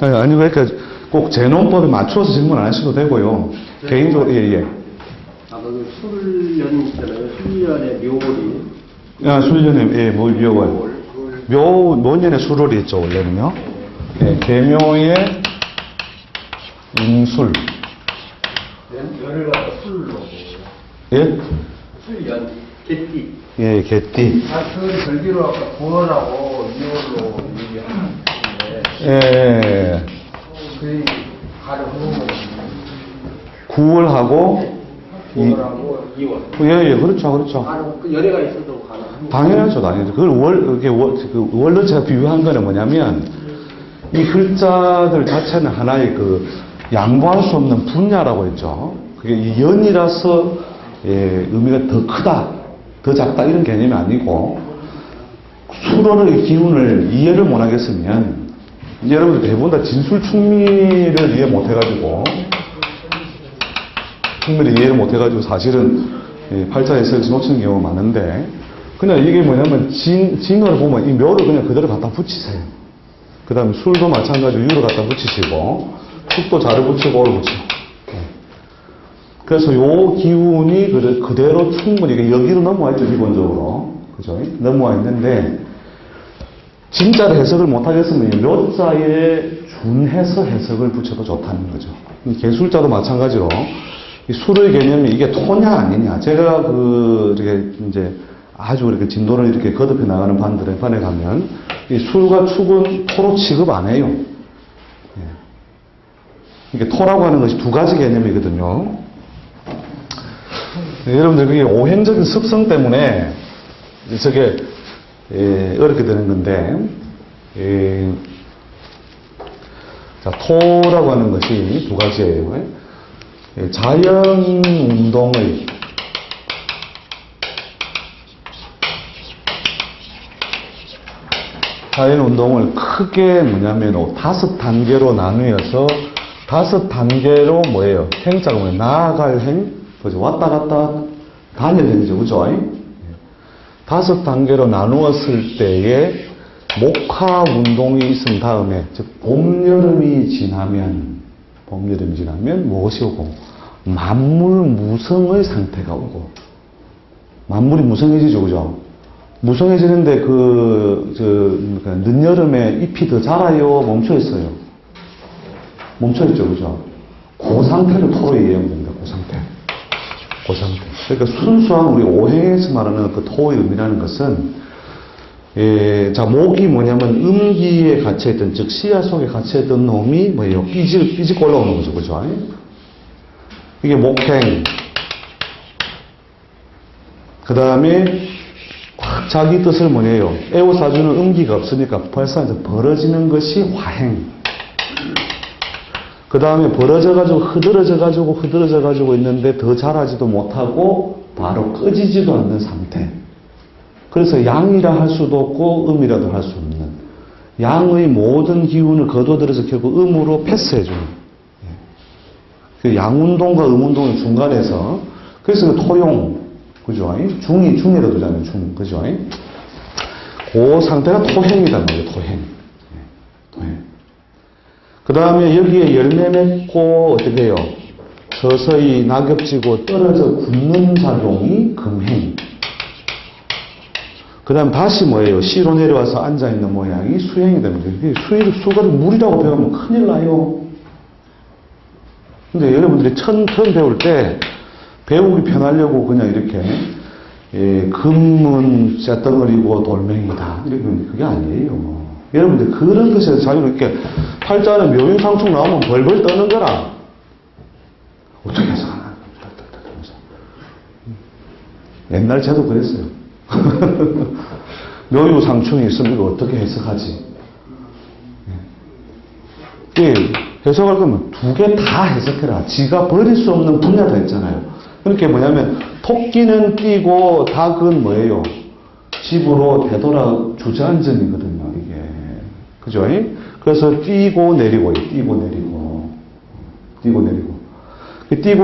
아니, 그러니까 꼭 제논법에 맞춰서 질문 안 하셔도 되고요. 개인적으로, 예, 예. 그 술년 있잖아요. 술년의 묘월이. 아, 술년에, 예, 묘월. 묘년에 술월이 있죠, 원래는요. 예, 개묘의 임술. 연을 갖다 술로. 예? 술연, 개띠. 예, 개띠. 그 절기로 아까 9월하고 2월로 얘기하는데. 예. 그 가령 흐르는 9월하고 9월하고 2월. 예, 예, 그렇죠, 그렇죠. 그 연애가 있어도 가능. 당연하죠, 당연하죠. 그걸 그 월로 제가 비유한 거는 뭐냐면, 이 글자들 자체는 하나의 양보할 수 없는 분야라고 했죠. 그게 이 연이라서, 예, 의미가 더 크다, 더 작다, 이런 개념이 아니고, 수로의 기운을 이해를 못 하겠으면, 여러분들 대부분 다 진술충미를 이해 못 해가지고, 충미를 이해를 못 해가지고 사실은 팔자에서 놓치는 경우가 많은데, 그냥 이게 뭐냐면, 징어를 보면 이 묘를 그냥 그대로 갖다 붙이세요. 그 다음에 술도 마찬가지로 유를 갖다 붙이시고, 숙도 자를 붙이고 오를 붙이고. 그래서 요 기운이 그대로 충분히, 여기로 넘어와 있죠, 기본적으로. 그죠? 넘어와 있는데, 진짜로 해석을 못하겠으면 묘자에 준해서 해석을 붙여도 좋다는 거죠. 개술자도 마찬가지로, 이 술의 개념이 이게 토냐 아니냐. 제가 이렇게 이제 아주 이렇게 진도를 이렇게 거듭해 나가는 반에 가면, 이 술과 축은 토로 취급 안 해요. 예. 이게 토라고 하는 것이 두 가지 개념이거든요. 여러분들 그게 오행적인 습성 때문에 저게 어렵게 되는 건데, 자, 토라고 하는 것이 두 가지예요. 자연 운동의 자연 운동을 크게 뭐냐면 5단계로 나누어서 5단계로 뭐예요? 행자가 뭐예요? 나아갈 행, 그죠? 왔다 갔다 다닐 행이죠, 그죠? 5단계로 나누었을 때에 목화 운동이 있은 다음에, 즉 봄여름이 지나면 무엇이 오고? 만물 무성의 상태가 오고, 만물이 무성해지죠, 그죠? 무성해지는데 늦여름에 잎이 더 자라요? 멈춰있어요? 멈춰있죠, 그죠? 그 상태를 토로 이해하면 됩니다, 그 상태. 그러니까 순수한 우리 오행에서 말하는 그 토의 의미라는 것은, 자, 목이 뭐냐면 음기에 갇혀있던, 즉, 시야 속에 갇혀있던 놈이 뭐예요? 삐직 올라오는 거죠, 그죠? 이게 목행. 그 다음에, 자기 뜻을 뭐냐요? 에워싸주는 음기가 없으니까 벌써 이제 벌어지는 것이 화행. 그 다음에 흐드러져가지고 있는데 더 자라지도 못하고 바로 꺼지지도 않는 상태. 그래서 양이라 할 수도 없고 음이라도 할 수 없는. 양의 모든 기운을 거둬들여서 결국 음으로 패스해주는. 그 양운동과 음운동의 중간에서, 그래서 토용, 그죠? 중이라도 되잖아요, 그죠? 그 상태가 토행이란 말이에요, 토행. 그 다음에 여기에 열매 맺고, 어떻게 해요? 서서히 낙엽지고 떨어져 굳는 작용이 금행. 그 다음 다시 뭐예요? 시로 내려와서 앉아있는 모양이 수행이 됩니다. 수가 물이라고 배우면 큰일 나요. 근데 여러분들이 처음 배울 때, 배우기 편하려고 그냥 이렇게, 금은 쇳덩어리고 돌멩이다. 이런 그게 아니에요. 여러분들 그런 것에서 자기로 이렇게 팔자는 묘유상충 나오면 벌벌 떠는 거라. 어떻게 해석하나? 옛날 저도 그랬어요. 묘유상충이 있으면 이거 어떻게 해석하지? 해석할 거면 두 개 다 해석해라. 지가 버릴 수 없는 분야가 있잖아요. 그렇게 뭐냐면 토끼는 뛰고 닭은 뭐예요? 집으로 되돌아 주저앉음이거든요, 이게. 그죠? 그래서 뛰고 내리고. 뛰고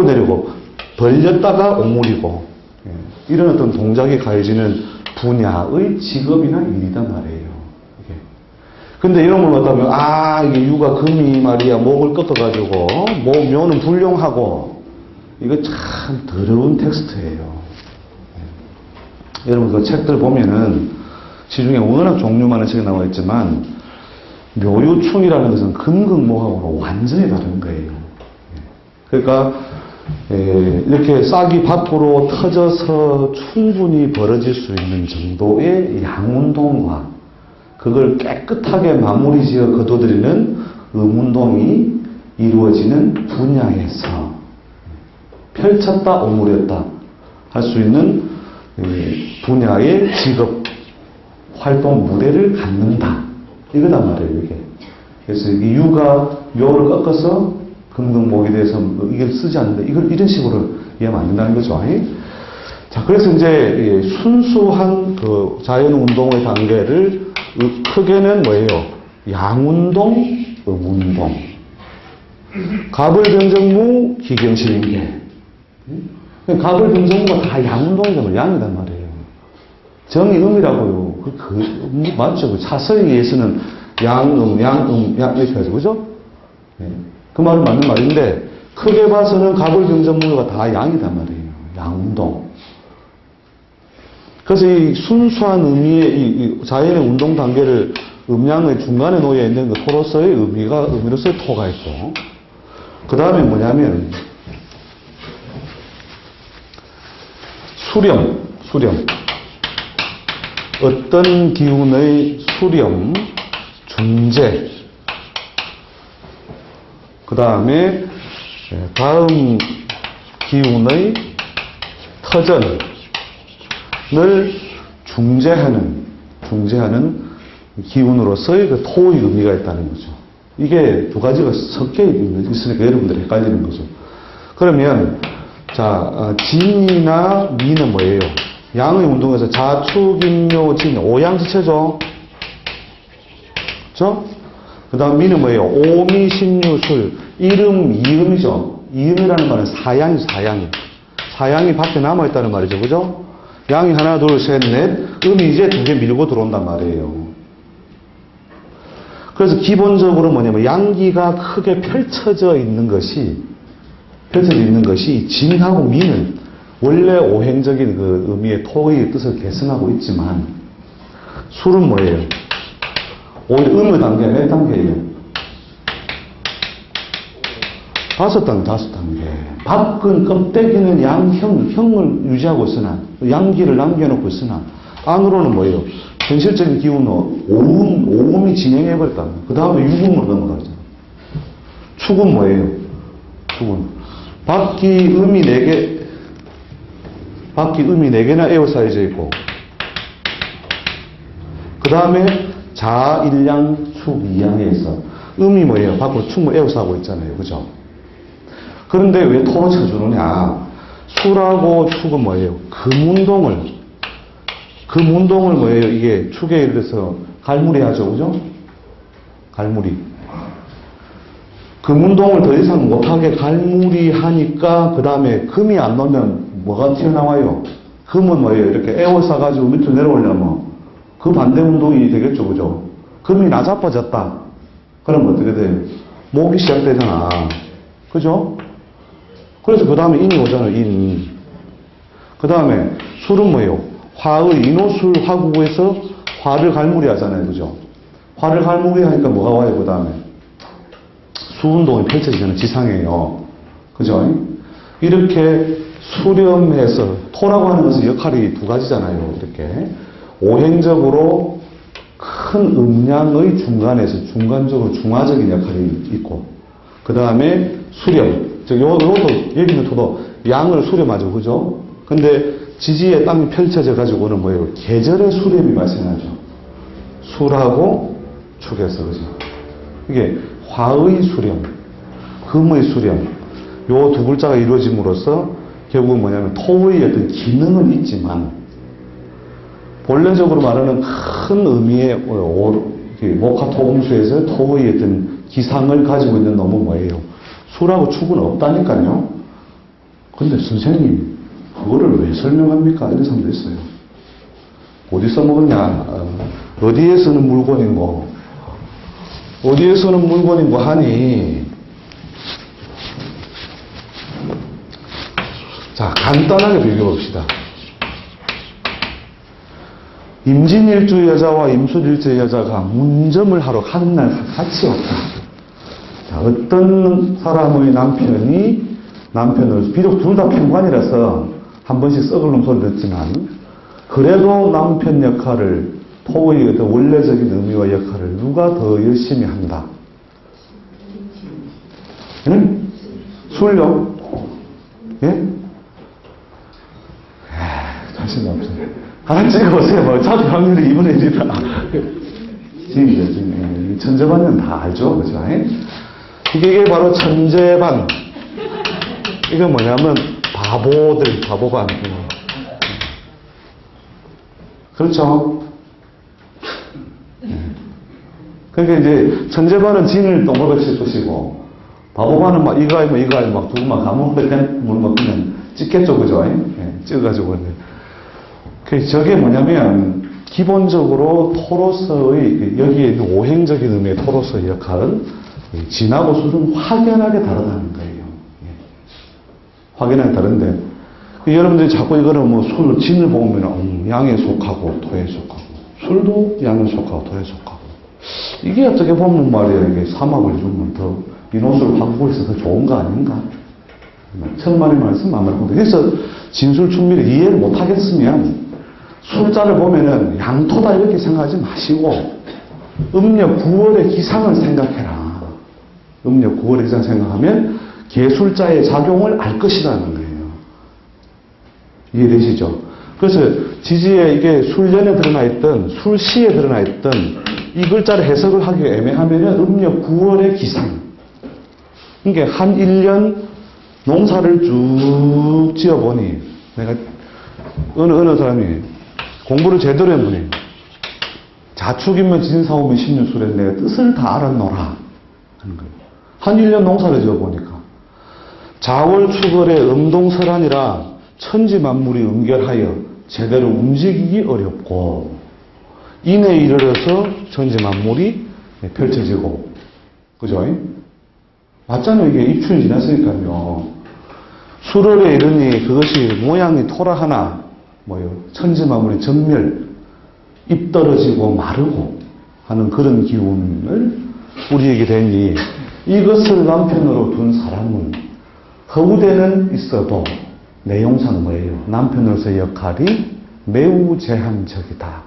내리고 벌렸다가 오므리고, 이런 어떤 동작이 가해지는 분야의 직업이나 일이단 말이에요. 이게. 근데 이런 걸 갖다 보면, 이게 유가 금이 말이야, 목을 꺾어가지고, 묘는 불용하고, 이거 참 더러운 텍스트예요. 여러분, 그 책들 보면은, 시중에 워낙 종류 많은 책이 나와 있지만, 묘유충이라는 것은 금극목하고는 완전히 다른 거예요. 그러니까, 이렇게 싹이 밖으로 터져서 충분히 벌어질 수 있는 정도의 양운동과 그걸 깨끗하게 마무리 지어 거둬들이는 음운동이 이루어지는 분야에서 펼쳤다 오므렸다 할 수 있는 분야의 직업 활동 무대를 갖는다 이거단 말이에요. 이게. 그래서 이 유가 묘를 꺾어서 금극목에 대해서 이걸 쓰지 않는데 이걸 이런 식으로 이해하면 안 된다는 거죠. 자, 그래서 이제 순수한 그 자연운동의 단계를 크게는 뭐예요? 양운동, 음운동. 갑을병정무, 기경실인계. 갑을병정무가 다 양운동이란 양이단 말이에요. 정이 음이라고요. 맞죠? 차서에서는 양음 이렇게 하죠. 그죠? 그 말은 맞는 말인데, 크게 봐서는 갑을병정무가 다 양이단 말이에요. 양운동. 그래서 이 순수한 의미의 이 자연의 운동 단계를 음양의 중간에 놓여 있는 그 토로서의 의미로서의 토가 있고, 그 다음에 뭐냐면, 수렴. 어떤 기운의 수렴, 중재. 그 다음에, 다음 기운의 터전. 을 중재하는 기운으로서의 그 토의 의미가 있다는 거죠. 이게 두 가지가 섞여 있으니까 여러분들이 헷갈리는 거죠. 그러면, 진이나 미는 뭐예요? 양의 운동에서 자축인묘, 진, 오양지체죠? 그죠? 그 다음 미는 뭐예요? 오미, 신유, 술. 이름, 이음이죠? 이음이라는 말은 사양이 밖에 남아있다는 말이죠. 그죠? 양이 하나, 둘, 셋, 넷, 음이 이제 두 개 밀고 들어온단 말이에요. 그래서 기본적으로 뭐냐면 양기가 크게 펼쳐져 있는 것이 진하고 미는 원래 오행적인 그 의미의 토의 뜻을 계승하고 있지만 술은 뭐예요? 오히려 음의 단계가 몇 단계예요? 5단계. 밖은 껍데기는 형을 유지하고 있으나, 양기를 남겨놓고 있으나, 안으로는 뭐예요? 현실적인 기운은 오음이 진행해버렸다. 그 다음에 유음으로 넘어가잖아요. 축은 뭐예요? 밖이 음이 4개나 에워싸여져 있고, 그 다음에 자일양, 축, 이양에 있어. 음이 뭐예요? 밖으로 축을 에워싸고 있잖아요. 그죠? 그런데 왜 토로 쳐주느냐? 수라고 축은 뭐예요? 금운동을 뭐예요? 이게 축에 예를 들어서 갈무리 하죠. 그죠? 갈무리. 금운동을 더 이상 못하게 갈무리 하니까 그 다음에 금이 안 넣으면 뭐가 튀어나와요? 금은 뭐예요? 이렇게 에워싸가지고 밑으로 내려오려면 그 반대 운동이 되겠죠. 그죠? 금이 나자빠졌다. 그러면 어떻게 돼요? 목이 시작되잖아. 그죠? 그래서 그 다음에 인이 오잖아요. 인. 그 다음에 술은 뭐예요? 화의 인호술 화구에서 화를 갈무리 하잖아요. 그죠? 화를 갈무리 하니까 뭐가 와요? 그 다음에 수운동이 펼쳐지잖아요. 지상에요. 그죠? 이렇게 수렴해서 토라고 하는 것은 역할이 두 가지잖아요. 이렇게 오행적으로 큰 음양의 중간에서 중간적으로 중화적인 역할이 있고, 그 다음에 수렴. 요것도 여기는 토도 양을 수렴하죠. 그죠? 근데 지지에 땅이 펼쳐져 가지고는 뭐예요? 계절의 수렴이 발생하죠. 술하고 축에서. 그죠? 이게 화의 수렴, 금의 수렴. 요 두 글자가 이루어짐으로써 결국은 뭐냐면 토의 어떤 기능은 있지만 본래적으로 말하는 큰 의미의 목화토금수에서 토의 어떤 기상을 가지고 있는 놈은 뭐예요? 술하고 축은 없다니까요. 근데 선생님, 그거를 왜 설명합니까? 이런 사람도 있어요. 어디서 먹었냐? 어디에 쓰는 물건이고, 어디에 쓰는 물건이고 하니, 자, 간단하게 비교해봅시다. 임진일주 여자와 임술일주 여자가 문점을 하러 가는 날 같이 없다. 자, 어떤 사람의 남편을, 비록 둘 다 평관이라서 한 번씩 썩을 놈 소리 듣지만, 그래도 남편 역할을, 토의 어떤 원래적인 의미와 역할을 누가 더 열심히 한다? 응? 술요? 예? 자신 없어요. 하나 찍어보세요. 뭐, 자기 확률이 2분의 1이다. 지금 천재반은 다 알죠? 그죠? 이게 바로 천재반. 이건 뭐냐면, 바보반. 그렇죠? 그러니까 이제, 천재반은 진을 동글같이 뜻이고, 바보반은 막, 이거 아니면 막 두고 막 가문በት 뭐 그냥 찍겠죠, 그죠? 찍어가지고. 저게 뭐냐면, 기본적으로 토로서의, 여기에 있는 오행적인 의미의 토로서의 역할은, 진하고 술은 확연하게 다르다는 거예요. 확연하게 다른데, 여러분들이 자꾸 이거는 뭐 술, 진을 보면, 양에 속하고, 토에 속하고, 술도 양에 속하고, 토에 속하고. 이게 어떻게 보면 말이에요. 이게 사막을 주면 더, 인호수를 확보고 있어서 좋은 거 아닌가? 천만의 말씀 안 말고. 그래서 진술춘미를 이해를 못하겠으면, 술자를 보면은 양토다 이렇게 생각하지 마시고, 음력 9월의 기상을 생각해라. 음력 9월의 기상 생각하면, 계술자의 작용을 알 것이라는 거예요. 이해되시죠? 그래서 지지에 이게 술년에 드러나 있던, 술시에 드러나 있던 이 글자를 해석을 하기 애매하면은 음력 9월의 기상. 그러니까 한 1년 농사를 쭉 지어보니, 내가, 어느 사람이 공부를 제대로 한 분이, 자축이면 진사오면 십년술에 내가 뜻을 다 알았노라. 하는 거예요. 한 1년 농사를 지어보니까, 자월축월의 음동설한이라 천지 만물이 응결하여 제대로 움직이기 어렵고, 인에 이르러서 천지 만물이 펼쳐지고, 그죠? 맞잖아요. 이게 입춘이 지났으니까요. 수월에 이르니 그것이 모양이 토라 하나, 천지 만물의 전멸, 입 떨어지고 마르고 하는 그런 기운을 우리에게 되니, 이것을 남편으로 둔 사람은 허우대는 있어도 내용상 뭐예요? 남편으로서의 역할이 매우 제한적이다.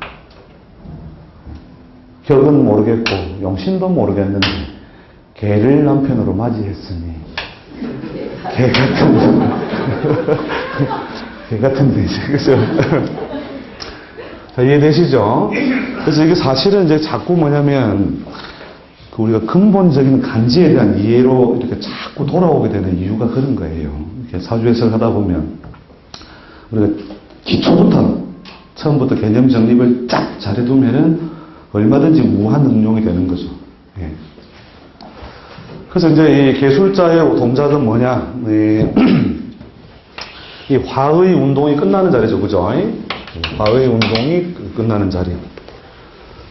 격은 모르겠고 용신도 모르겠는데 개를 남편으로 맞이했으니 개 같은 데지, 그죠? 자, 이해되시죠? 그래서 이게 사실은 이제 자꾸 뭐냐면, 우리가 근본적인 간지에 대한 이해로 이렇게 자꾸 돌아오게 되는 이유가 그런 거예요. 이렇게 사주해석을 하다 보면, 우리가 기초부터, 처음부터 개념 정립을 쫙 잘해두면은 얼마든지 무한 응용이 되는 거죠. 예. 그래서 이제 이 계술자의 동작은 뭐냐, 이 화의 운동이 끝나는 자리죠, 그죠? 화의 운동이 끝나는 자리.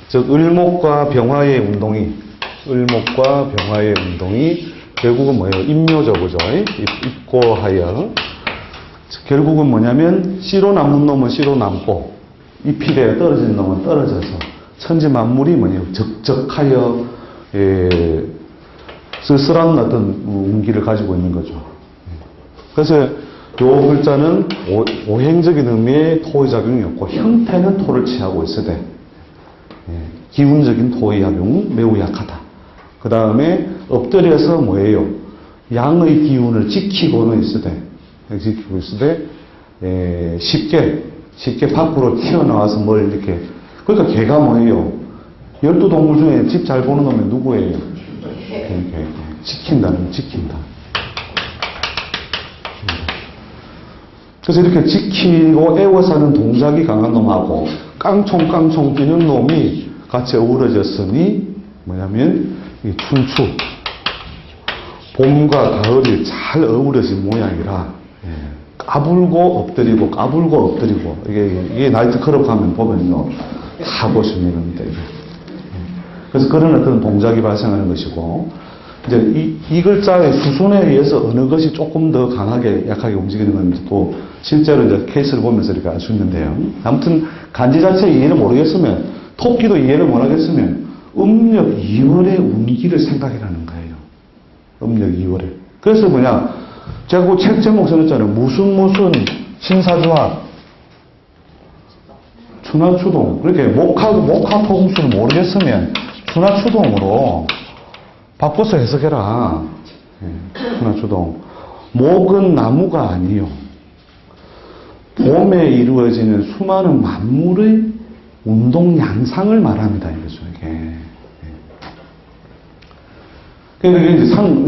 즉, 을목과 병화의 운동이 결국은 뭐예요? 임묘죠, 그죠? 입고하여. 결국은 뭐냐면, 씨로 남는 놈은 씨로 남고, 잎이 되어 떨어진 놈은 떨어져서, 천지 만물이 뭐냐면, 적적하여, 쓸쓸한 어떤 운기를 가지고 있는 거죠. 그래서, 요 글자는 오행적인 의미의 토의 작용이 없고, 형태는 토를 취하고 있으되, 기운적인 토의 작용은 매우 약하다. 그 다음에 엎드려서 뭐예요? 양의 기운을 지키고 있으되, 쉽게 밖으로 튀어나와서 뭘 이렇게, 그러니까 개가 뭐예요? 12동물 중에 집 잘 보는 놈이 누구예요? 개. 지킨다. 그래서 이렇게 지키고 애워 사는 동작이 강한 놈하고 깡총 뛰는 놈이 같이 어우러졌으니 뭐냐면 이 춘추, 봄과 가을이 잘 어우러진 모양이라, 까불고 엎드리고 이게 나이트클럽 가면 보면요 다 보시면 돼요. 그래서 그런 어떤 동작이 발생하는 것이고, 이제 이 글자의 수순에 의해서 어느 것이 조금 더 강하게, 약하게 움직이는 건지 또 실제로 이제 케이스를 보면서 이렇게 알 수 있는데요. 아무튼 간지 자체 이해를 모르겠으면, 토끼도 이해를 못하겠으면, 음력 2월의 운기를 생각이라는 거예요. 음력 2월에. 그래서 그냥, 제가 그 책 제목 써놨잖아요. 무슨 신사주화, 추나추동. 그렇게 목화토금수를 모르겠으면, 추나추동으로 바꿔서 해석해라. 추나추동. 목은 나무가 아니요. 봄에 이루어지는 수많은 만물의 운동 양상을 말합니다. 이거죠, 이게. 그러니까 이제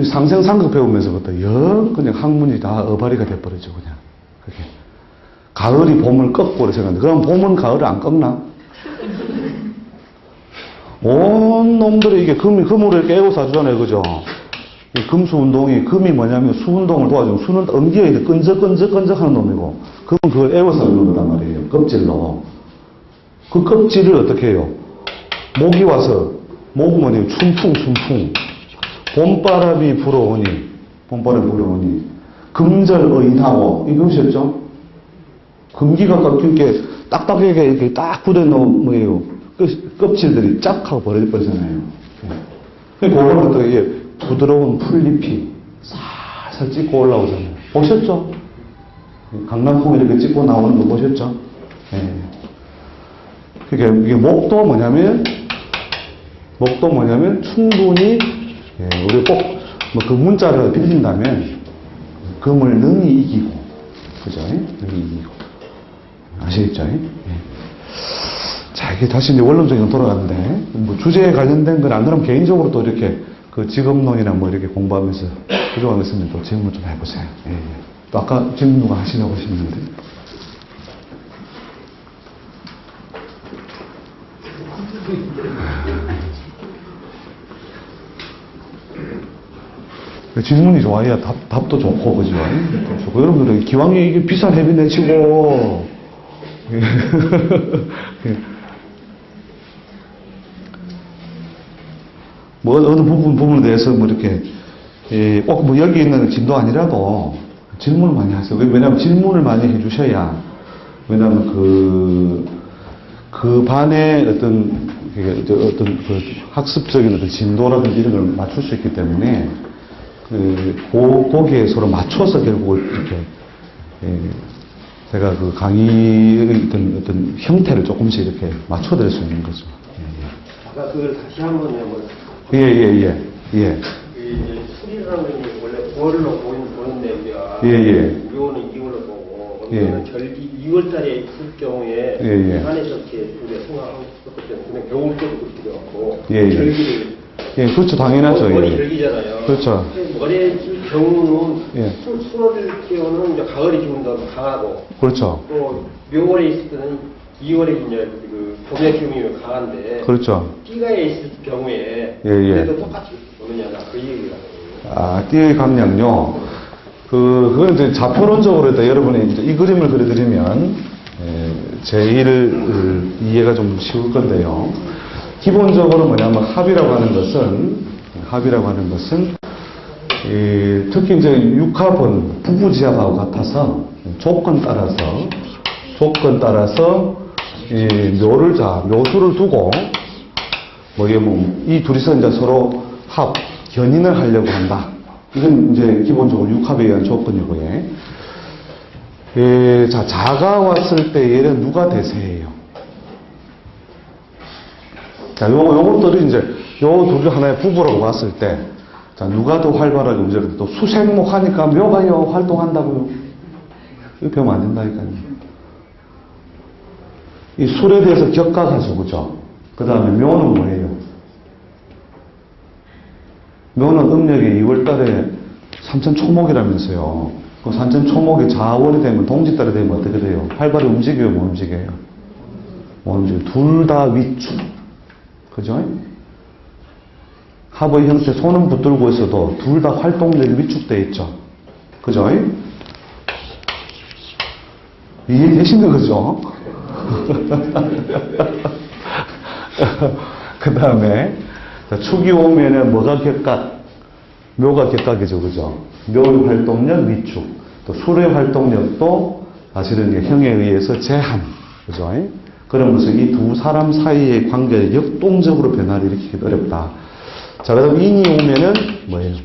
상생상극 배우면서부터 그냥 학문이 다 어바리가 돼버리죠, 그냥. 그게. 가을이 봄을 꺾고 생각하는데, 그럼 봄은 가을을 안 꺾나? 온 놈들이 이게 금으로 이렇게 애고 사주잖아요, 그죠? 금수 운동이, 금이 뭐냐면 수 운동을 도와주고, 수는 엄기에 이제 끈적끈적 하는 놈이고, 금은 그걸 애고 사주는 거란 말이에요, 껍질로. 그 껍질을 어떻게 해요? 모기 와서, 목은 뭐냐면 순풍. 봄바람이 불어오니, 금절의인하고, 이것이었죠? 금기가 깎인 게 딱딱하게 이렇게 딱 굳어놓은 뭐예요? 껍질들이 쫙 하고 버려지잖아요. 그거는 또 이게 부드러운 풀잎이 살살 찍고 올라오잖아요. 보셨죠? 강남풍 이렇게 찍고 나오는 거 보셨죠? 예. 그러니까 이게 목도 뭐냐면 충분히, 예, 우리 꼭, 그 문자를 빌린다면, 금을 능히 이기고, 그죠? 능히 이기고. 아시겠죠? 예. 자, 이게 다시 이제 원론적인 돌아가는데, 주제에 관련된 건 안 그러면 개인적으로 또 이렇게 그 직업론이나 뭐 이렇게 공부하면서 부족하겠으면 또 질문 좀 해보세요. 예. 또 아까 질문 누가 하시려고 하시는데. 질문이 좋아야 답도 좋고, 그죠? 좋고. 여러분들, 기왕에 이게 비싼 회비 내치고, 뭐, 어느 부분에 대해서 뭐 이렇게, 꼭 뭐 여기 있는 진도 아니라도 질문을 많이 하세요. 왜냐면 질문을 많이 해주셔야, 왜냐면 그 반의 어떤 그 학습적인 어떤 진도라든지 이런 걸 맞출 수 있기 때문에, 거기에 서로 맞춰서 결국 이렇게, 제가 그 강의의 어떤 형태를 조금씩 이렇게 맞춰드릴 수 있는 거죠. 아까 그걸 다시 한번 예. 술이라는 게 원래 9월로 보는데 우리가 묘는 2월로 보고 절기 2월달에 있을 경우에 안에서 이렇게 우리가 생각하고 있었기 때문에 겨울 때도 그렇게 되었고 절기를 그렇죠. 당연하죠. 머리 절기잖아요. 그렇죠. 머리의 경우는 수월을 때우는 이제 가을이 좀 더 강하고 그렇죠. 또 묘월에 있을 때는 2월에 이제 그 봄의 기운이 강한데 그렇죠. 띠가에 있을 경우에 그래도 똑같이 오느냐 그 얘기가 띠의 감량요. 그건 이제 좌표론적으로 일단 여러분이 이제 이 그림을 그려드리면 제일 이해가 좀 쉬울 건데요. 기본적으로 뭐냐면 합이라고 하는 것은 특히 이제 육합은 부부지합하고 같아서 조건 따라서 묘수를 두고 이 둘이서 이제 서로 견인을 하려고 한다. 이건 이제 기본적으로 육합에 의한 조건이고요. 자, 자가 왔을 때 얘는 누가 대세예요? 자, 요것들이 이제 요 둘이 하나의 부부라고 봤을 때, 자, 누가 더 활발하게 움직여요? 또 수생목 하니까 묘가요 활동한다고요. 이거 배우면 안 된다니까요. 이 술에 대해서 격가가지고, 그죠? 그 다음에 묘는 뭐예요? 묘는 음력이 2월달에 삼천초목이라면서요. 그 삼천초목이 자월이 되면, 동짓달이 되면 어떻게 돼요? 활발히 움직여요, 못 움직여요? 못 움직여요. 둘 다 위축. 그죠? 합의 형태, 손은 붙들고 있어도 둘 다 활동력이 위축되어 있죠. 그죠? 이해되시는 거죠? 그 다음에, 자, 축이 오면은 뭐가 격각? 묘가 격각이죠, 그죠? 묘의 활동력 위축, 또 술의 활동력도 사실은 이제 형에 의해서 제한, 그죠? 그러면서 이 두 사람 사이의 관계를 역동적으로 변화를 일으키기 어렵다. 자, 그 다음 인이 오면은 뭐예요?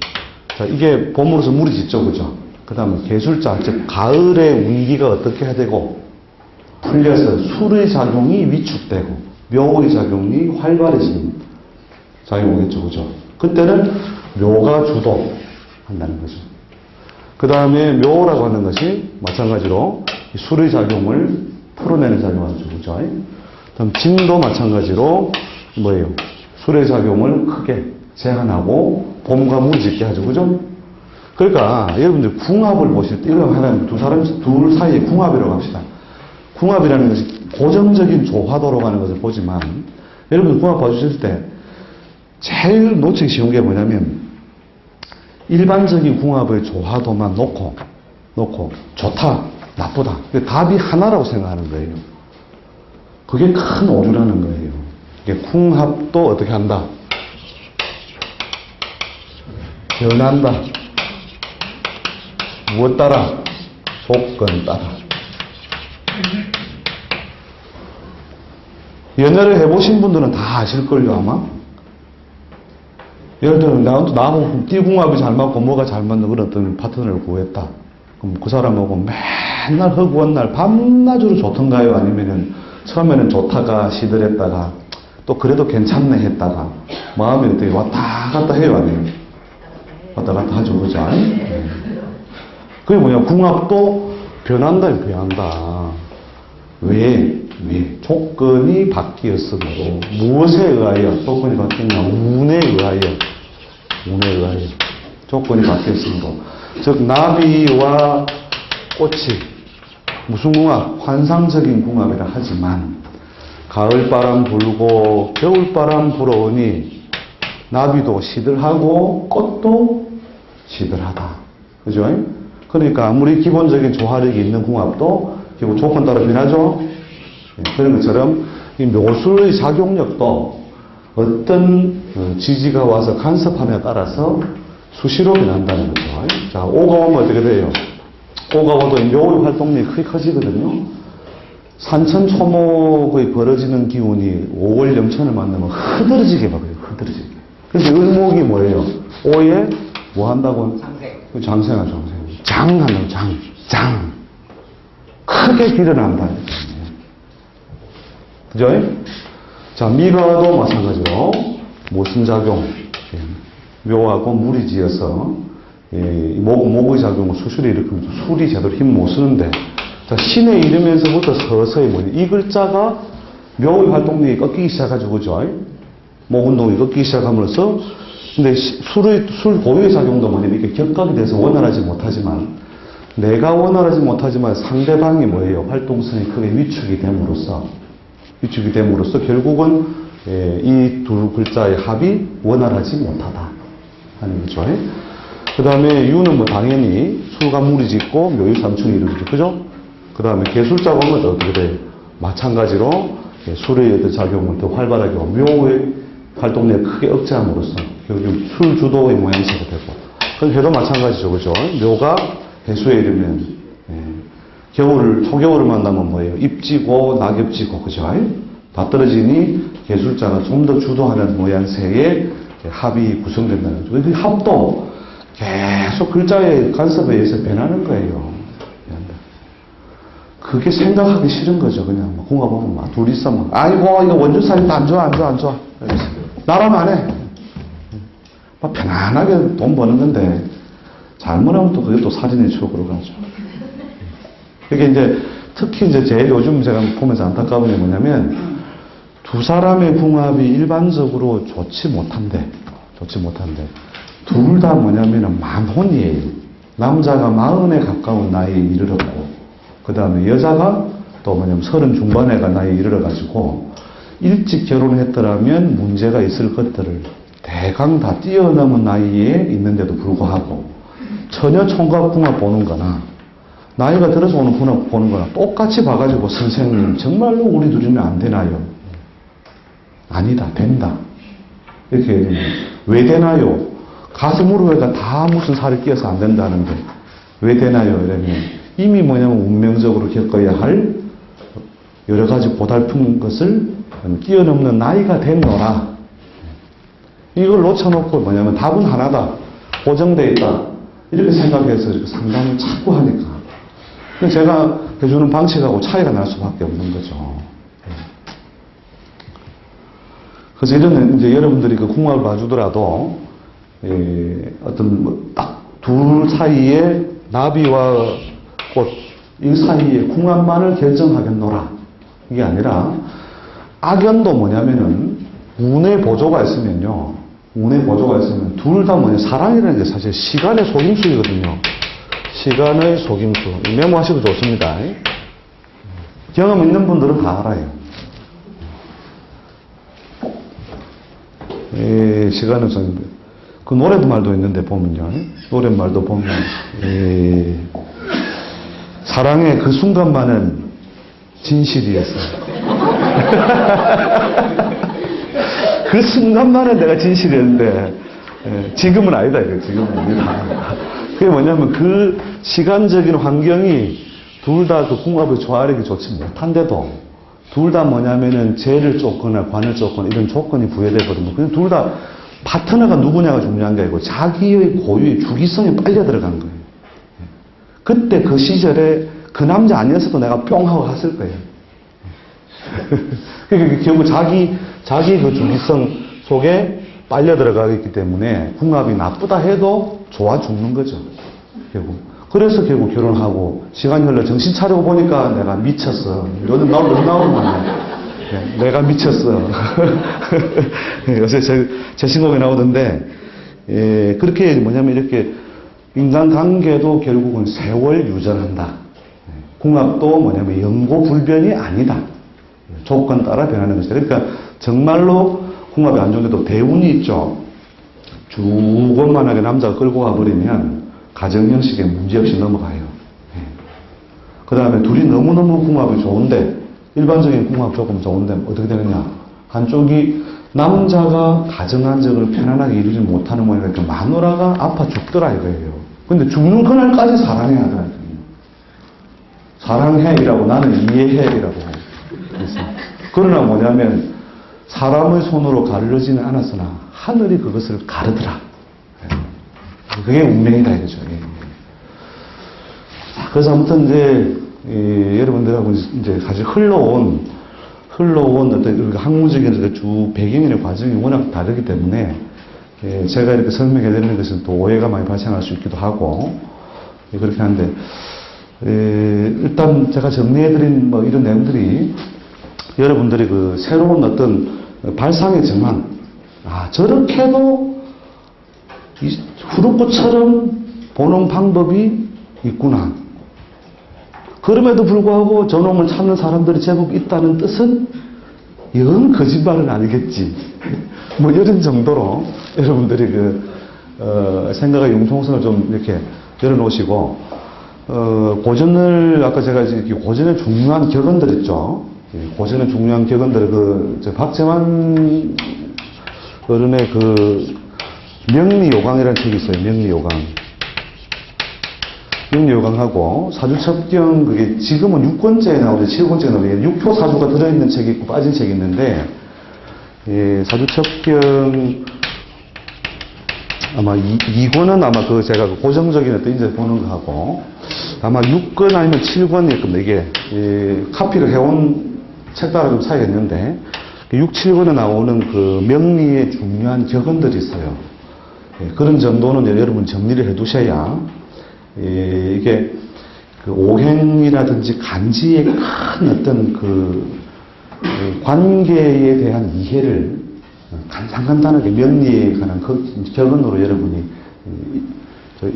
자, 이게 봄으로서 물이 짙죠, 그죠? 그 다음에 개술자, 즉, 가을의 운기가 어떻게 해야 되고, 풀려서 술의 작용이 위축되고, 묘의 작용이 활발해지는 작용이 오겠죠, 그죠? 그때는 묘가 주도한다는 거죠. 그 다음에 묘라고 하는 것이 마찬가지로 술의 작용을 풀어내는 작용을 하죠, 그죠? 그다음 진도 마찬가지로 뭐예요? 술의 작용을 크게 제한하고 봄과 물이 짙게 하죠, 그죠? 그러니까 여러분들 궁합을 보실 때 이런 하나는 둘 사이의 궁합이라고 합시다. 궁합이라는 것이 고정적인 조화도로 가는 것을 보지만 여러분들 궁합 봐주실 때 제일 놓치기 쉬운 게 뭐냐면 일반적인 궁합의 조화도만 놓고 좋다, 나쁘다. 답이 하나라고 생각하는 거예요. 그게 큰 오류라는 거예요. 이게 궁합도 어떻게 한다? 변한다. 무엇 따라? 조건 따라. 연애를 해보신 분들은 다 아실걸요, 아마? 예를 들면, 나하고 띠궁합이 잘 맞고 뭐가 잘 맞는 그런 어떤 파트너를 구했다. 그럼 그 사람하고 맨날 허구한 날 밤낮으로 좋던가요? 아니면은 처음에는 좋다가 시들했다가 또 그래도 괜찮네 했다가 마음이 어떻게 왔다 갔다 해요? 아니면 왔다 갔다 하죠, 그죠? 그게 뭐냐, 궁합도 변한다. 왜? 조건이 바뀌었으므로 무엇에 의하여 조건이 바뀌냐? 운에 의하여 조건이 바뀌었으므로, 즉 나비와 꽃이 무슨 궁합? 환상적인 궁합이라 하지만 가을바람 불고 겨울바람 불어오니 나비도 시들하고 꽃도 시들하다. 그죠? 그러니까 아무리 기본적인 조화력이 있는 궁합도 결국 조건 따라 변하죠. 그런 것처럼 이 묘술의 작용력도 어떤 지지가 와서 간섭함에 따라서 수시로 변한다는 거죠. 자, 오가 오면 어떻게 돼요? 오가 오도 묘의 활동력이 크게 커지거든요. 산천초목의 벌어지는 기운이 5월 영천을 만나면 흐드러지게 바뀌어요. 흐드러지게. 그래서 을목이 뭐예요? 오에 뭐 한다고? 장생하죠. 장한다고, 장. 크게 길어난다. 그죠? 자, 미가도 마찬가지로 모순작용. 묘하고 물이 지어서 목의 작용을 수술이 일으키면서 술이 제대로 힘 못 쓰는데, 자, 신에 이르면서부터 서서히 이 글자가 묘의 활동력이 꺾이기 시작하죠, 그죠? 목 운동이 꺾이기 시작하면서, 근데 술 고유의 작용도 뭐냐면 이렇게 격각이 돼서 원활하지 못하지만, 내가 원활하지 못하지만 상대방이 뭐예요? 활동성이 크게 위축이 됨으로써 결국은 이 두 글자의 합이 원활하지 못하다 하는 거죠. 그 다음에 유는 뭐 당연히 술과 물이 짙고 묘유삼충이 이루어지죠. 그죠? 그 다음에 개술자가 오면 어떻게 돼요? 마찬가지로 술의 어떤 작용을 더 활발하게 하고 묘의 활동력을 크게 억제함으로써 결국 술 주도의 모양새가 되고, 그럼 해도 마찬가지죠. 그죠? 묘가 해수에 이르면 초겨울을 만나면 뭐예요? 입지고 낙엽지고, 그죠? 다 떨어지니 개술자가 좀 더 주도하는 모양새의 합이 구성된다는 거죠. 그 합도 계속 글자의 간섭에 의해서 변하는 거예요. 그게 생각하기 싫은 거죠. 그냥 궁합 보면 막 둘이서 막, 아이고 이거 원주 사진 안 좋아. 나라면 안 해. 막 편안하게 돈 버는 건데 잘못하면 또 그게 또 살인의 추억으로 가죠. 그게 이제 특히 이제 제일 요즘 제가 보면서 안타까운 게 뭐냐면 두 사람의 궁합이 일반적으로 좋지 못한데 둘 다 뭐냐면은 만혼이에요. 남자가 40에 가까운 나이에 이르렀고, 그 다음에 여자가 또 뭐냐면 30 중반에가 나이에 이르러가지고 일찍 결혼했더라면 문제가 있을 것들을 대강 다 뛰어넘은 나이에 있는데도 불구하고 전혀 총각궁합 보는 거나 나이가 들어서 오는 궁합 보는 거나 똑같이 봐가지고 선생님 정말로 우리 둘이는 안 되나요? 아니다, 된다. 이렇게 왜 되나요? 가슴으로 해가 다 무슨 살이 끼어서 안 된다는데 왜 되나요? 이러면 이미 뭐냐면 운명적으로 겪어야 할 여러 가지 고달픈 것을 뛰어넘는 나이가 됐노라. 이걸 놓쳐놓고 뭐냐면 답은 하나다. 고정되어 있다. 이렇게 생각해서 이렇게 상담을 자꾸 하니까. 제가 해주는 방식하고 차이가 날 수밖에 없는 거죠. 그래서 이런 이제 여러분들이 그 궁합을 봐주더라도, 어떤 딱 둘 사이에 나비와 꽃, 이 사이에 궁합만을 결정하겠노라. 이게 아니라, 악연도 뭐냐면은, 운의 보조가 있으면요. 운의 보조가 있으면 둘 다 뭐냐. 사랑이라는 게 사실 시간의 속임수이거든요. 시간의 속임수. 메모하셔도 좋습니다. 경험 있는 분들은 다 알아요. 시간의 속임수. 그 노래도 말도 있는데 보면요. 노랫말도 보면, 사랑의 그 순간만은 진실이었어요. 그 순간만은 내가 진실이었는데, 지금은 아니다, 이거. 지금은 아니다. 그게 뭐냐면 그 시간적인 환경이 둘 다 그 궁합을 조화하기 좋지 못한데도 둘 다 뭐냐면은 죄를 쫓거나 관을 쫓거나 이런 조건이 부여되거든요. 그냥 둘 다 파트너가 누구냐가 중요한 게 아니고 자기의 고유의 주기성에 빨려 들어간 거예요. 그때 그 시절에 그 남자 아니었어도 내가 뿅 하고 갔을 거예요. 그러니까 결국 자기 그 주기성 속에 빨려 들어가기 때문에 궁합이 나쁘다 해도 좋아 죽는 거죠. 결국. 그래서 결국 결혼하고 시간이 흘러 정신 차리고 보니까 내가 미쳤어. 너는 나오는 거야. 내가 미쳤어. 요새 제 신곡에 나오던데, 그렇게 뭐냐면 이렇게 인간관계도 결국은 세월 유전한다. 궁합도 뭐냐면 영고불변이 아니다. 조건 따라 변하는 것이다. 그러니까 정말로 궁합이 안 좋은데도 대운이 있죠. 주권만하게 남자가 끌고 가버리면 가정 형식에 문제없이 넘어가요. 그 다음에 둘이 너무너무 궁합이 좋은데, 일반적인 궁합 조금 좋은데 어떻게 되느냐. 한쪽이 남자가 가정 안정을 편안하게 이루지 못하는 모양이니까 마누라가 아파 죽더라 이거예요. 근데 죽는 그날까지 사랑해야 하더라고요. 사랑해 이라고 나는 이해해 이라고. 그러나 뭐냐면 사람의 손으로 가르지는 않았으나 하늘이 그것을 가르더라. 그게 운명이다 이거죠. 그래서 아무튼 이제 여러분들하고 이제 사실 흘러온 어떤 학문적인 주 배경이나 과정이 워낙 다르기 때문에 제가 이렇게 설명해 드리는 것은 또 오해가 많이 발생할 수 있기도 하고 그렇게 하는데 일단 제가 정리해 드린 뭐 이런 내용들이 여러분들이 그 새로운 어떤 발상의 전환, 저렇게도 후루꽃처럼 보는 방법이 있구나. 그럼에도 불구하고 저놈을 찾는 사람들이 제법 있다는 뜻은 영 거짓말은 아니겠지. 뭐 이런 정도로 여러분들이 생각의 융통성을 좀 이렇게 열어놓으시고, 고전을, 아까 제가 고전의 중요한 격언들 있죠. 고전의 중요한 격언들, 박재환 어른의 명리요강이라는 책이 있어요. 명리요강하고 사주첩경, 그게 지금은 6권째에 나오는데 7권째에 나오는데 6표 사주가 들어있는 책이 있고 빠진 책이 있는데, 사주첩경 아마 2권은 아마 제가 고정적인 어떤 인재 보는 거하고 아마 6권 아니면 7권일 겁니다. 이게 카피를 해온 책따라 좀 차이가 있는데 6, 7권에 나오는 그 명리의 중요한 격언들이 있어요. 그런 정도는 여러분 정리를 해 두셔야 이게 오행이라든지 간지의 큰 어떤 관계에 대한 이해를 간단하게 명리에 관한 격언으로 여러분이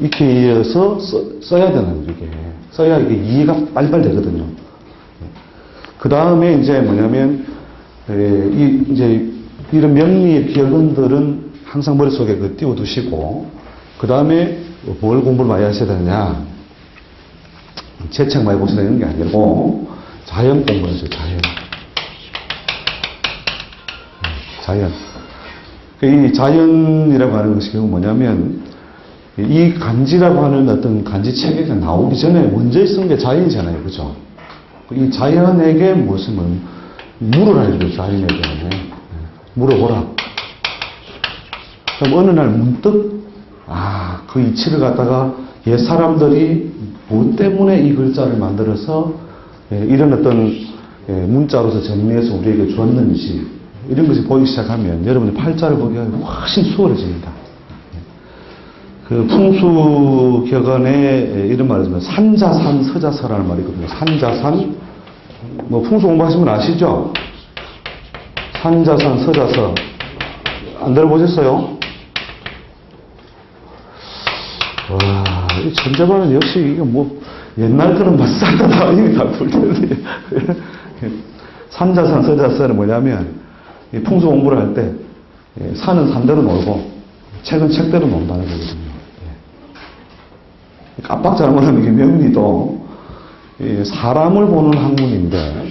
익히 이어서 써야 되는 게 써야 이게 이해가 빨리빨리 되거든요. 그 다음에 이제 뭐냐면 이제 이런 명리의 격언들은 항상 머릿속에 띄워두시고 그 다음에 뭘 공부를 많이 하셔야 되느냐, 제 책 많이 보시다 이런 게 아니고 자연 공부하죠. 자연. 이 자연이라고 하는 것이 결국 뭐냐면, 이 간지라고 하는 어떤 간지 체계가 나오기 전에 먼저 있은 게 자연이잖아요. 그죠? 이 자연에게 무엇을 물어라 이거죠. 자연에게. 물어보라. 그럼 어느 날 문득, 그 이치를 갖다가 옛 사람들이 뭐 때문에 이 글자를 만들어서 이런 어떤 문자로서 정리해서 우리에게 주었는지 이런 것이 보이기 시작하면 여러분이 팔자를 보기가 훨씬 수월해집니다. 그 풍수격언에 이런 말을 하면 산자산 서자서라는 말이 있거든요. 산자산, 뭐 풍수 공부하시면 아시죠? 산자산 서자서. 안 들어보셨어요? 와, 이 천재반은 역시 이게 뭐 옛날 거는 막 싹다 이미 다 풀텐데. 산자산 서자서는 뭐냐면 이 풍수 공부를 할 때 산은 산대로 놀고 책은 책대로 논다는 거거든요. 깜빡 잘못하면 이게 명리도 사람을 보는 학문인데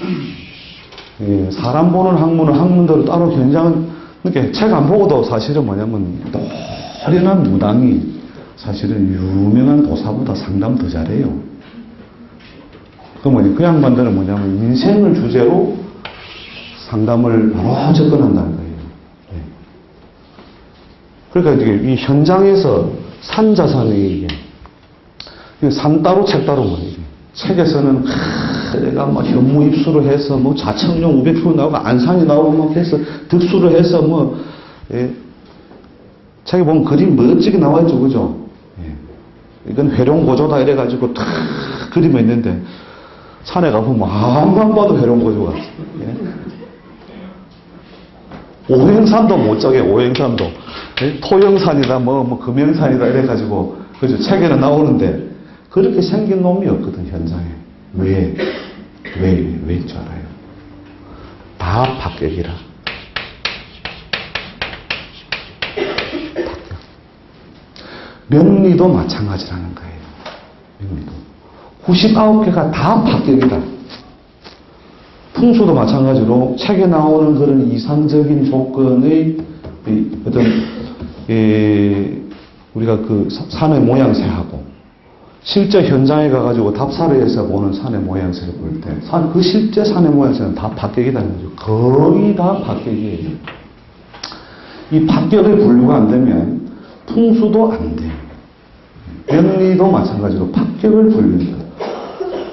사람 보는 학문은 학문대로 따로 굉장히 이렇게 책 안 보고도 사실은 뭐냐면 노련한 무당이 사실은 유명한 도사보다 상담 더 잘해요. 그 양반들은 뭐냐면 인생을 주제로 상담을 바로 접근한다는 거예요. 그러니까 이 현장에서 산자산이 산 따로 책 따로 말이죠. 책에서는 내가 막 현무 입수를 해서 뭐 자청용 우백표 나오고 안산이 나오고 막 해서 득수를 해서 뭐 책에 보면 그림 멋지게 나와 있죠, 그죠? 이건 회룡고조다 이래가지고 탁 그림이 있는데 산에 가보면 아무만 봐도 회룡고조 같아. 오행산도 못 적게 오행산도 토영산이다 뭐 금영산이다 이래가지고 그죠? 책에는 나오는데 그렇게 생긴 놈이 없거든 현장에. 왜인 줄 알아요? 다 합격이라. 명리도 마찬가지라는 거예요. 명리도 99개가 다 합격이다. 풍수도 마찬가지로 책에 나오는 그런 이상적인 조건의 어떤 우리가 그 산의 모양새하고 실제 현장에 가가지고 답사로에서 보는 산의 모양새를 볼 때 그 실제 산의 모양새는 다 합격이라는 거죠. 거의 다 합격이에요. 이 합격의 분류가 안 되면 풍수도 안 돼요. 명리도 마찬가지로 합격을 분류한다.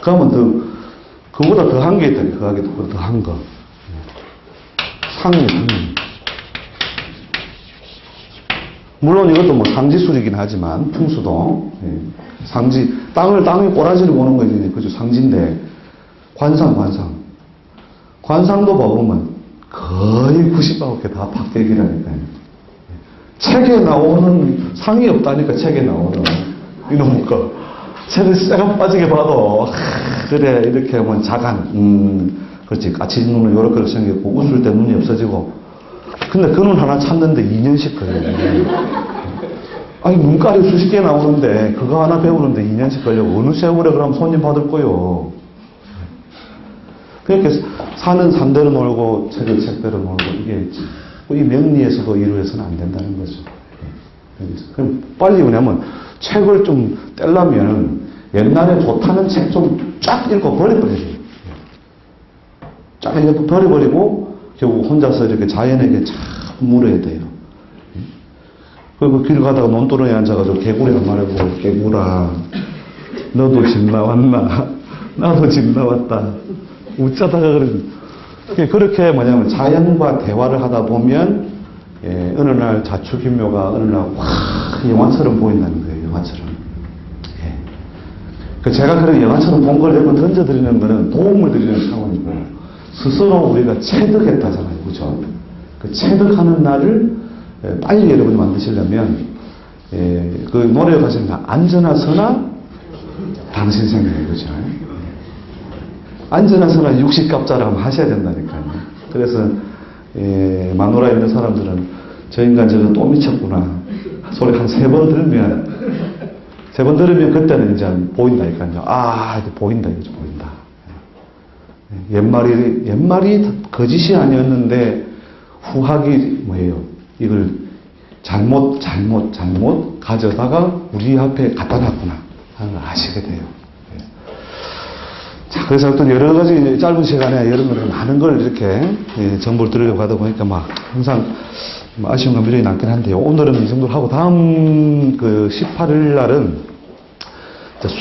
그러면 그보다 더한 게 있다. 그거보다 더한 거. 상이. 물론 이것도 뭐 상지술이긴 하지만, 풍수도. 상지, 땅의 꼬라지를 보는 거지. 그죠? 상지인데. 관상도 보면 거의 99개 다 합격이라니까요. 책에 나오는 상이 없다니까, 책에 나오는. 이놈 거. 책을 쇠가 빠지게 봐도, 그래, 이렇게 하면 자간, 그렇지. 까치 눈은 요렇게 생겼고, 웃을 때 눈이 없어지고. 근데 그 눈 하나 찾는데 2년씩 걸려요. 아니, 눈깔이 수십 개 나오는데, 그거 하나 배우는데 2년씩 걸려고. 어느 세월에 그럼 손님 받을 거요. 그렇게 사는 산대로 놀고, 책을 책대로 놀고, 이게, 이 명리에서도 이루어서는 안 된다는 거죠. 그럼 빨리 뭐냐면, 책을 좀 떼려면, 옛날에 좋다는 책 좀 쫙 읽고 버려버려요. 쫙 읽고 버려버리고, 결국 혼자서 이렇게 자연에게 참 물어야 돼요. 그리고 길 가다가 논두렁에 앉아가지고 개구리 한 마리 보고, 개구라, 너도 집 나왔나? 나도 집 나왔다. 웃자다가 그렇게 뭐냐면 자연과 대화를 하다 보면, 어느 날 자축인묘가 어느 날 확 영화처럼 보인다는 거예요. 영화처럼. 제가 그런 영화처럼 본 걸 여러분 던져드리는 거는 도움을 드리는 차원이고, 스스로 우리가 체득했다잖아요. 그죠? 그 체득하는 날을 빨리 여러분이 만드시려면, 그 노래에 가시면 안전하 서나 당신 생명이 그죠? 안전하 서나 60갑자를 한번 하셔야 된다니까요. 그래서, 마누라에 있는 사람들은 저 인간 저거 또 미쳤구나. 소리 한 3번 들으면 그때는 이제 보인다니까요. 이제 보인다, 이제 보인다. 옛말이 거짓이 아니었는데 후학이 뭐예요? 이걸 잘못 가져다가 우리 앞에 갖다 놨구나 하는 걸 아시게 돼요. 예. 자, 그래서 어떤 여러 가지 짧은 시간에 여러 가지 많은 걸 이렇게 정보를 들으려고 하다 보니까 막 항상 아쉬운 감정이 남긴 한데요. 오늘은 이 정도로 하고 다음 그 18일 날은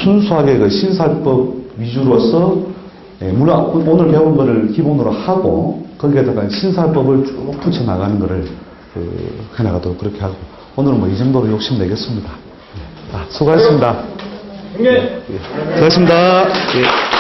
순수하게 그 신살법 위주로서 물론 오늘 배운 거를 기본으로 하고 거기에다가 신살법을 쭉 붙여 나가는 거를 해나가도록 그렇게 하고 오늘은 뭐 이 정도로 욕심내겠습니다. 수고하셨습니다. 수고하셨습니다. 예.